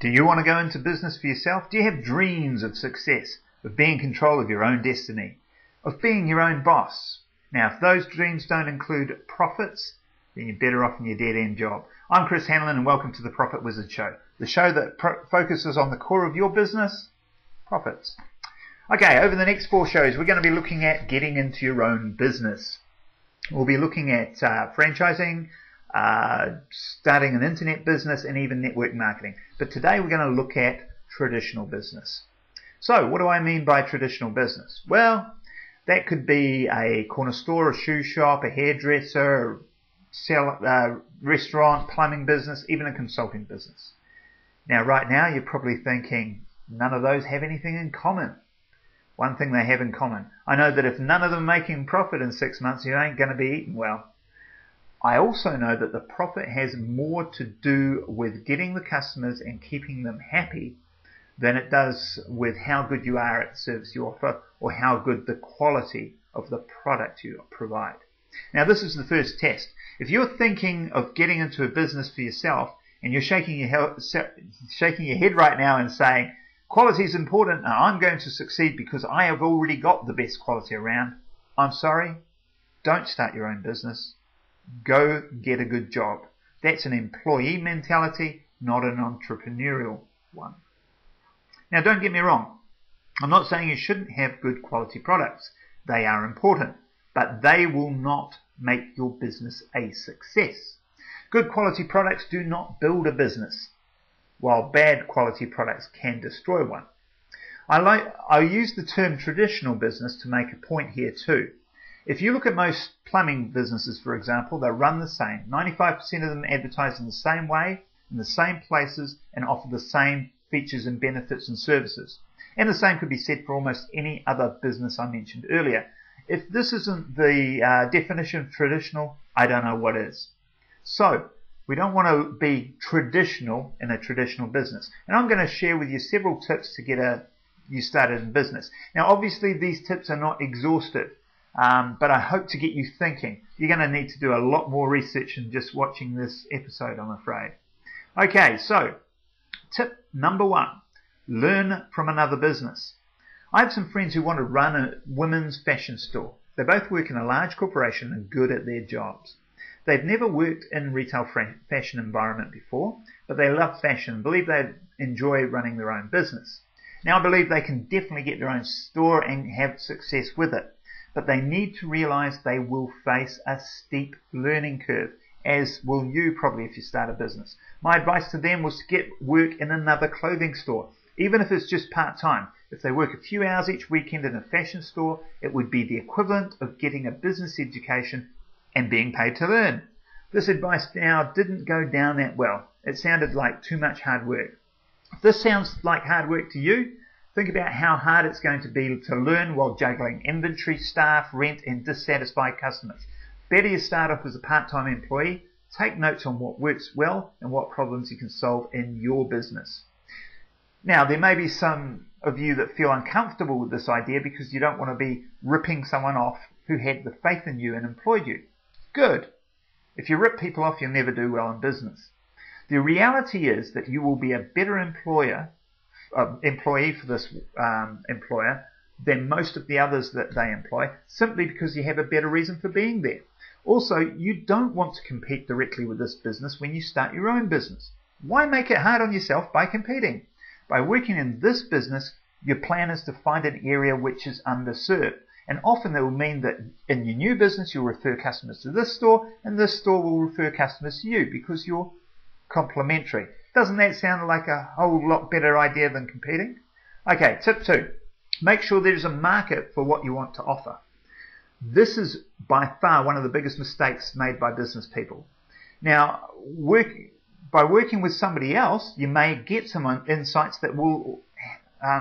Do you want to go into business for yourself? Do you have dreams of success, of being in control of your own destiny, of being your own boss? Now, if those dreams don't include profits, then you're better off in your dead-end job. I'm Chris Hanlon, and welcome to the Profit Wizard Show, the show that focuses on the core of your business, profits. Okay, over the next 4 shows, we're going to be looking at getting into your own business. We'll be looking at franchising, starting an internet business, and even network marketing. But today we're going to look at traditional business. So what do I mean by traditional business? Well, that could be a corner store, a shoe shop, a hairdresser, restaurant, plumbing business, even a consulting business. Now, right now, you're probably thinking, none of those have anything in common. One thing they have in common. I know that if none of them are making profit in 6 months, you ain't going to be eating well. I also know that the profit has more to do with getting the customers and keeping them happy than it does with how good you are at the service you offer or how good the quality of the product you provide. Now, this is the first test. If you're thinking of getting into a business for yourself and you're shaking your head right now and saying, quality is important and I'm going to succeed because I have already got the best quality around, I'm sorry, don't start your own business. Go get a good job. That's an employee mentality, not an entrepreneurial one. Now, don't get me wrong. I'm not saying you shouldn't have good quality products. They are important, but they will not make your business a success. Good quality products do not build a business, while bad quality products can destroy one. I use the term traditional business to make a point here too. If you look at most plumbing businesses, for example, they run the same. 95% of them advertise in the same way, in the same places, and offer the same features and benefits and services. And the same could be said for almost any other business I mentioned earlier. If this isn't the definition of traditional, I don't know what is. So, we don't want to be traditional in a traditional business. And I'm going to share with you several tips to get you started in business. Now, obviously, these tips are not exhaustive. But I hope to get you thinking. You're going to need to do a lot more research than just watching this episode, I'm afraid. Okay, so tip number 1, learn from another business. I have some friends who want to run a women's fashion store. They both work in a large corporation and are good at their jobs. They've never worked in retail fashion environment before, but they love fashion and believe they enjoy running their own business. Now, I believe they can definitely get their own store and have success with it. But they need to realize they will face a steep learning curve, as will you probably if you start a business. My advice to them was to get work in another clothing store, even if it's just part-time. If they work a few hours each weekend in a fashion store, it would be the equivalent of getting a business education and being paid to learn. This advice now didn't go down that well. It sounded like too much hard work. If this sounds like hard work to you, think about how hard it's going to be to learn while juggling inventory, staff, rent, and dissatisfied customers. Better you start off as a part-time employee, take notes on what works well and what problems you can solve in your business. Now, there may be some of you that feel uncomfortable with this idea because you don't want to be ripping someone off who had the faith in you and employed you. Good. If you rip people off, you'll never do well in business. The reality is that you will be a better employee for this employer than most of the others that they employ, simply because you have a better reason for being there. Also, you don't want to compete directly with this business when you start your own business. Why make it hard on yourself by competing? By working in this business, your plan is to find an area which is underserved. And often that will mean that in your new business, you'll refer customers to this store, and this store will refer customers to you because you're complementary. Doesn't that sound like a whole lot better idea than competing? Okay, tip 2. Make sure there's a market for what you want to offer. This is by far one of the biggest mistakes made by business people. Now, by working with somebody else, you may get some insights that will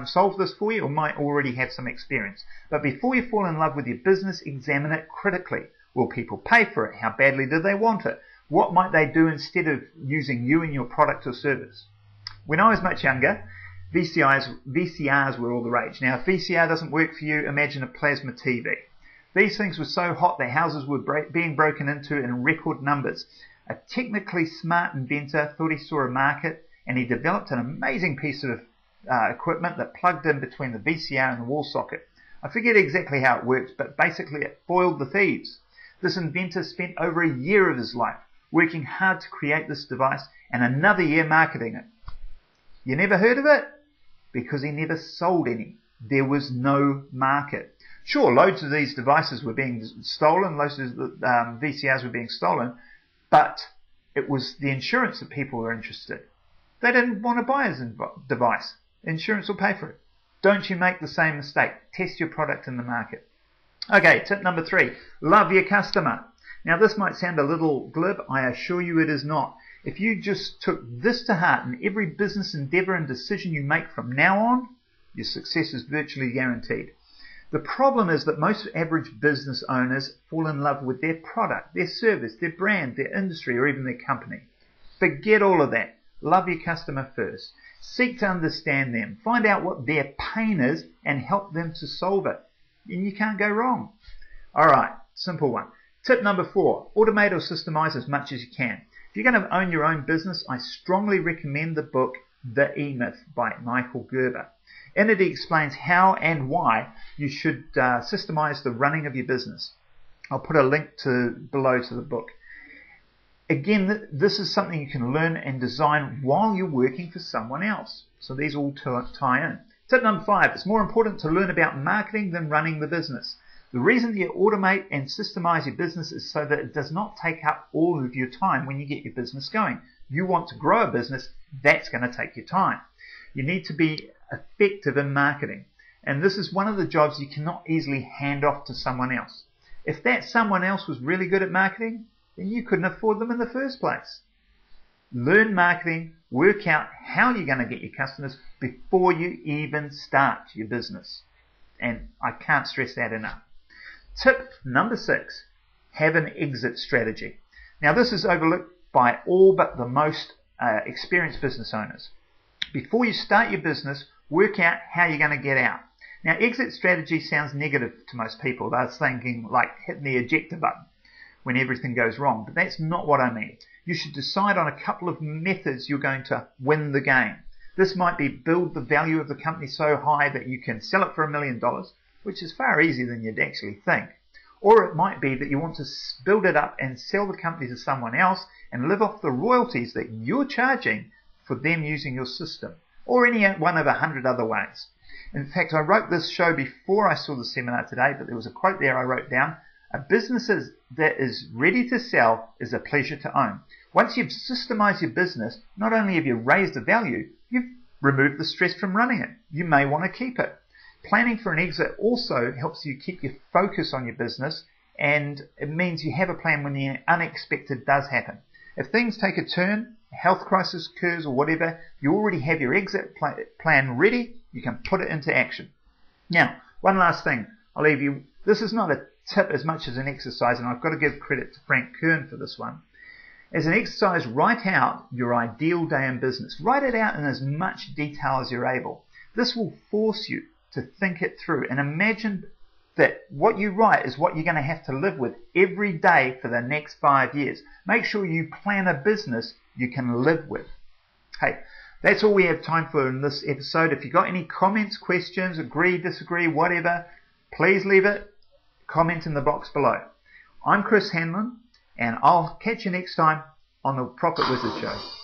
solve this for you or might already have some experience. But before you fall in love with your business, examine it critically. Will people pay for it? How badly do they want it? What might they do instead of using you and your product or service? When I was much younger, VCRs were all the rage. Now, if VCR doesn't work for you, imagine a plasma TV. These things were so hot that houses were being broken into in record numbers. A technically smart inventor thought he saw a market and he developed an amazing piece of equipment that plugged in between the VCR and the wall socket. I forget exactly how it works, but basically it foiled the thieves. This inventor spent over a year of his life working hard to create this device and another year marketing it. You never heard of it? Because he never sold any. There was no market. Sure, loads of these devices were being stolen, loads of VCRs were being stolen, but it was the insurance that people were interested. They didn't want to buy his device. Insurance will pay for it. Don't you make the same mistake. Test your product in the market. Okay, tip number 3. Love your customer. Now this might sound a little glib. I assure you it is not. If you just took this to heart in every business endeavor and decision you make from now on, your success is virtually guaranteed. The problem is that most average business owners fall in love with their product, their service, their brand, their industry, or even their company. Forget all of that. Love your customer first. Seek to understand them. Find out what their pain is and help them to solve it. And you can't go wrong. Alright, simple one. Tip number 4. Automate or systemize as much as you can. If you're going to own your own business, I strongly recommend the book The E-Myth by Michael Gerber. In it, he explains how and why you should systemize the running of your business. I'll put a link below to the book. Again, this is something you can learn and design while you're working for someone else. So these all tie in. Tip number 5. It's more important to learn about marketing than running the business. The reason you automate and systemize your business is so that it does not take up all of your time when you get your business going. You want to grow a business, that's going to take your time. You need to be effective in marketing. And this is one of the jobs you cannot easily hand off to someone else. If that someone else was really good at marketing, then you couldn't afford them in the first place. Learn marketing, work out how you're going to get your customers before you even start your business. And I can't stress that enough. Tip number 6, have an exit strategy. Now this is overlooked by all but the most experienced business owners. Before you start your business, work out how you're going to get out. Now exit strategy sounds negative to most people. They're thinking like hitting the ejector button when everything goes wrong. But that's not what I mean. You should decide on a couple of methods you're going to win the game. This might be build the value of the company so high that you can sell it for $1 million, which is far easier than you'd actually think. Or it might be that you want to build it up and sell the company to someone else and live off the royalties that you're charging for them using your system, or any one of 100 other ways. In fact, I wrote this show before I saw the seminar today, but there was a quote there I wrote down. A business that is ready to sell is a pleasure to own. Once you've systemized your business, not only have you raised the value, you've removed the stress from running it. You may want to keep it. Planning for an exit also helps you keep your focus on your business, and it means you have a plan when the unexpected does happen. If things take a turn, a health crisis occurs or whatever, you already have your exit plan ready. You can put it into action. Now, one last thing I'll leave you. This is not a tip as much as an exercise, and I've got to give credit to Frank Kern for this one. As an exercise, write out your ideal day in business. Write it out in as much detail as you're able. This will force you to think it through and imagine that what you write is what you're going to have to live with every day for the next 5 years. Make sure you plan a business you can live with. Hey, that's all we have time for in this episode. If you've got any comments, questions, agree, disagree, whatever, please leave it. Comment in the box below. I'm Chris Hanlon, and I'll catch you next time on the Profit Wizard Show.